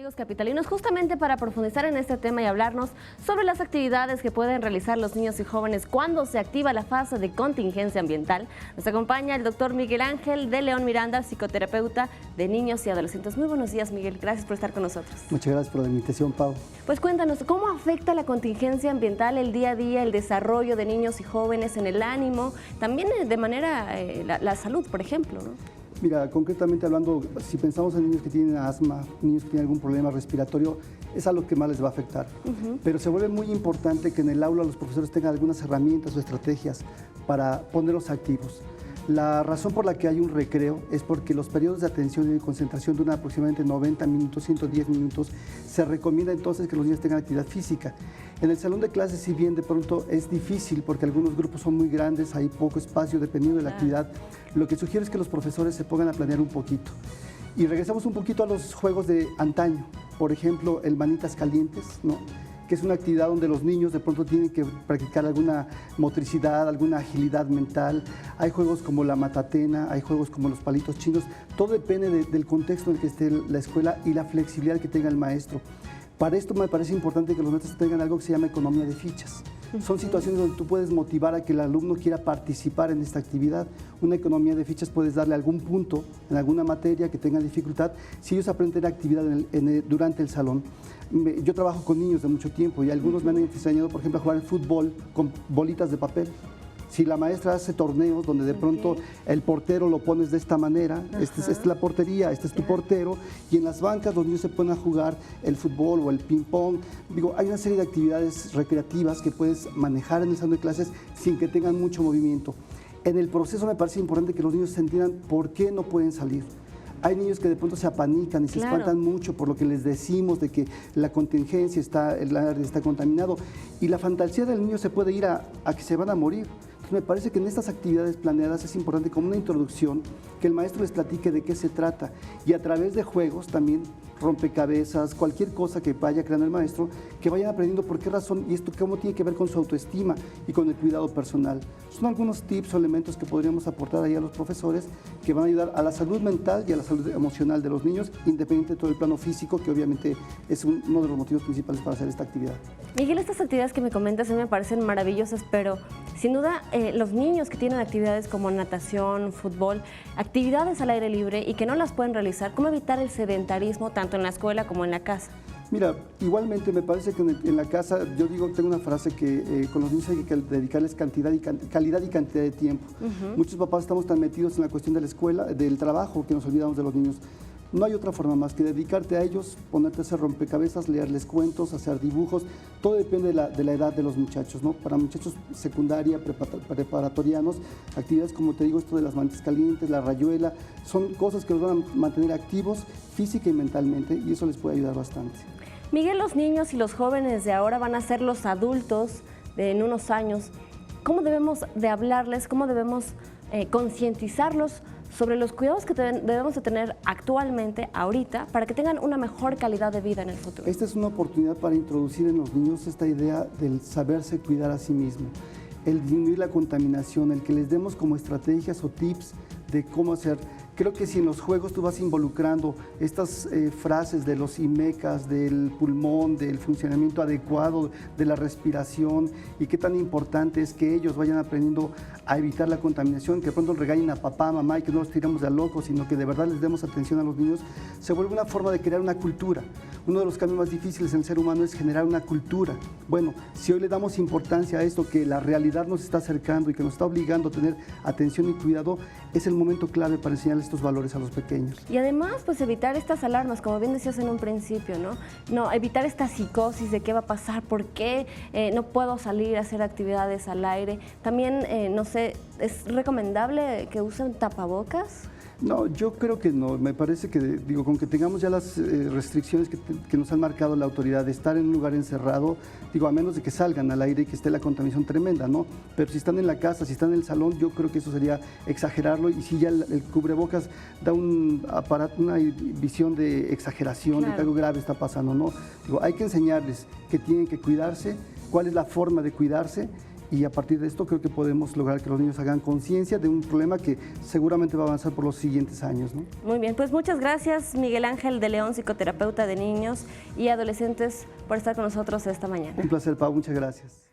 Amigos capitalinos, justamente para profundizar en este tema y hablarnos sobre las actividades que pueden realizar los niños y jóvenes cuando se activa la fase de contingencia ambiental, nos acompaña el doctor Miguel Ángel de León Miranda, psicoterapeuta de niños y adolescentes. Muy buenos días, Miguel, gracias por estar con nosotros. Muchas gracias por la invitación, Pau. Pues cuéntanos, ¿cómo afecta la contingencia ambiental el día a día, el desarrollo de niños y jóvenes en el ánimo, también de manera la salud, por ejemplo, ¿no? Mira, concretamente hablando, si pensamos en niños que tienen asma, niños que tienen algún problema respiratorio, es algo que más les va a afectar. Pero se vuelve muy importante que en el aula los profesores tengan algunas herramientas o estrategias para ponerlos activos. La razón por la que hay un recreo es porque los periodos de atención y de concentración duran aproximadamente 90 minutos, 110 minutos. Se recomienda entonces que los niños tengan actividad física. En el salón de clases, si bien de pronto es difícil porque algunos grupos son muy grandes, hay poco espacio dependiendo de la actividad, lo que sugiero es que los profesores se pongan a planear un poquito. Y regresamos un poquito a los juegos de antaño, por ejemplo, el manitas calientes, ¿no?, que es una actividad donde los niños de pronto tienen que practicar alguna motricidad, alguna agilidad mental. Hay juegos como la matatena, hay juegos como los palitos chinos. Todo depende del contexto en el que esté la escuela y la flexibilidad que tenga el maestro. Para esto me parece importante que los maestros tengan algo que se llama economía de fichas. Son situaciones donde tú puedes motivar a que el alumno quiera participar en esta actividad. Una economía de fichas puedes darle algún punto en alguna materia que tenga dificultad si ellos aprenden actividad durante el salón. Yo trabajo con niños de mucho tiempo y algunos me han enseñado, por ejemplo, a jugar el fútbol con bolitas de papel. Si la maestra hace torneos donde de pronto el portero lo pones de esta manera, esta es la portería, este es tu portero, y en las bancas los niños se ponen a jugar el fútbol o el ping-pong. Digo, hay una serie de actividades recreativas que puedes manejar en el salón de clases sin que tengan mucho movimiento. En el proceso me parece importante que los niños se entiendan por qué no pueden salir. Hay niños que de pronto se apanican y se espantan mucho por lo que les decimos de que la contingencia está, el área está contaminado, y la fantasía del niño se puede ir a que se van a morir. Entonces me parece que en estas actividades planeadas es importante como una introducción que el maestro les platique de qué se trata, y a través de juegos también, rompecabezas, cualquier cosa que vaya creando el maestro, que vayan aprendiendo por qué razón y esto cómo tiene que ver con su autoestima y con el cuidado personal. Son algunos tips o elementos que podríamos aportar ahí a los profesores que van a ayudar a la salud mental y a la salud emocional de los niños, independiente de todo el plano físico, que obviamente es uno de los motivos principales para hacer esta actividad. Miguel, estas actividades que me comentas a mí me parecen maravillosas, pero sin duda los niños que tienen actividades como natación, fútbol, actividades al aire libre y que no las pueden realizar, ¿cómo evitar el sedentarismo tanto en la escuela como en la casa? Mira, igualmente me parece que en la casa, yo digo, tengo una frase que con los niños hay que dedicarles calidad y cantidad de tiempo. Muchos papás estamos tan metidos en la cuestión de la escuela, del trabajo, que nos olvidamos de los niños. No hay otra forma más que dedicarte a ellos, ponerte a hacer rompecabezas, leerles cuentos, hacer dibujos. Todo depende de la edad de los muchachos, ¿no? Para muchachos secundaria, preparatorianos, actividades como te digo, esto de las mantas calientes, la rayuela, son cosas que los van a mantener activos física y mentalmente, y eso les puede ayudar bastante. Miguel, los niños y los jóvenes de ahora van a ser los adultos en unos años. ¿Cómo debemos de hablarles, cómo debemos concientizarlos sobre los cuidados que debemos de tener actualmente, ahorita, para que tengan una mejor calidad de vida en el futuro? Esta es una oportunidad para introducir en los niños esta idea del saberse cuidar a sí mismo, el disminuir la contaminación, el que les demos como estrategias o tips de cómo hacer. Creo que si en los juegos tú vas involucrando estas frases de los IMECAS, del pulmón, del funcionamiento adecuado, de la respiración, y qué tan importante es que ellos vayan aprendiendo a evitar la contaminación, que de pronto regañen a papá, mamá y que no los tiramos de a locos, sino que de verdad les demos atención a los niños, se vuelve una forma de crear una cultura. Uno de los cambios más difíciles en el ser humano es generar una cultura. Bueno, si hoy le damos importancia a esto, que la realidad nos está acercando y que nos está obligando a tener atención y cuidado, es el momento clave para enseñar estos valores a los pequeños. Y además, pues evitar estas alarmas, como bien decías en un principio, ¿no? No, evitar esta psicosis de qué va a pasar, por qué no puedo salir a hacer actividades al aire. También, no sé, ¿es recomendable que usen tapabocas? No, yo creo que no. Me parece que, digo, con que tengamos ya las restricciones que nos han marcado la autoridad de estar en un lugar encerrado, digo, a menos de que salgan al aire y que esté la contaminación tremenda, ¿no? Pero si están en la casa, si están en el salón, yo creo que eso sería exagerarlo, y si ya el cubrebocas da una visión de exageración, de que algo grave está pasando, ¿no? Digo, hay que enseñarles que tienen que cuidarse, cuál es la forma de cuidarse, y a partir de esto creo que podemos lograr que los niños hagan conciencia de un problema que seguramente va a avanzar por los siguientes años, ¿no? Muy bien, pues muchas gracias Miguel Ángel de León, psicoterapeuta de niños y adolescentes, por estar con nosotros esta mañana. Un placer, Pau, muchas gracias.